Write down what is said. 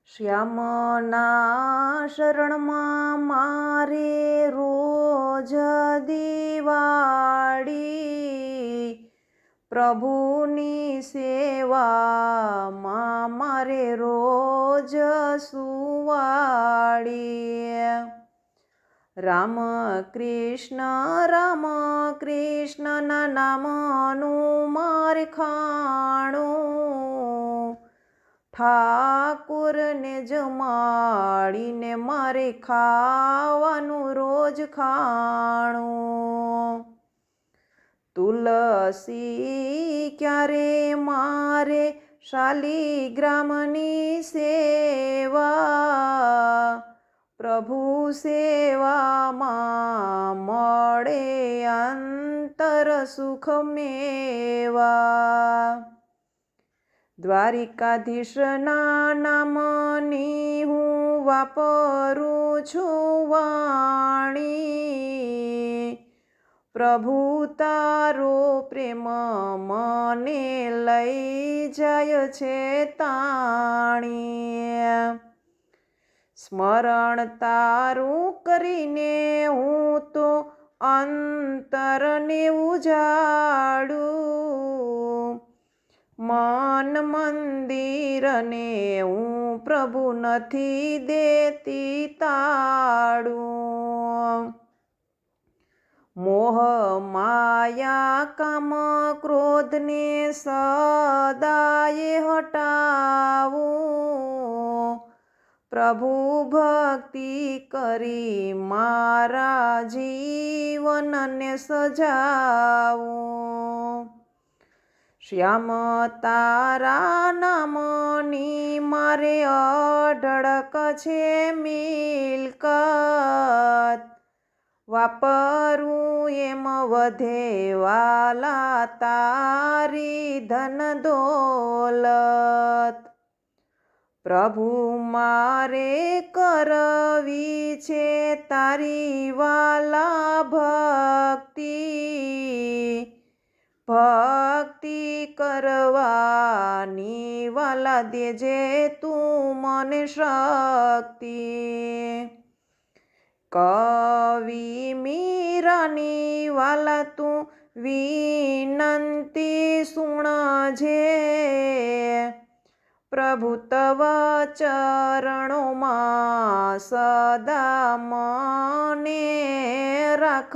શ્યામના શરણમાં મારે રોજ દિવાળી, પ્રભુની સેવામાં મારે રોજ સુવાળી. રામ કૃષ્ણના નામનું મારે ખાણું, ઠાકુરને જમાડીને મારે ખાવાનું રોજ ખાણું. તુલસી ક્યારે મારે શાલિગ્રામની સેવા, પ્રભુ સેવામાં મળે અંતર સુખ મેવા. દ્વારિકાધીશના નામની હું વાપરું છું વાણી, પ્રભુ તારો પ્રેમ મને લઈ જાય છે તાણી. સ્મરણ તારું કરીને હું તો અંતરને ઉજાડું, મન મંદિરને હું પ્રભુ નથી દેતી તાળું. મોહ માયા કામ ક્રોધને સદાયે હટાવું, પ્રભુ ભક્તિ કરી મારા જીવનને સજાવું. શ્યામ તારા નામની મારે અઢળક છે મિલકત, વાપરું એમ વધે વાલા તારી ધન દોલત. પ્રભુ મારે કરવી છે તારી વાલા ભક્તિ, ભક્તિ કરવાની વાલા દેજે તું મને શક્તિ. કવિ મીરાની વાલા તું વિનંતી સુણજે, પ્રભુ તવ ચરણોમાં સદા મને રાખ.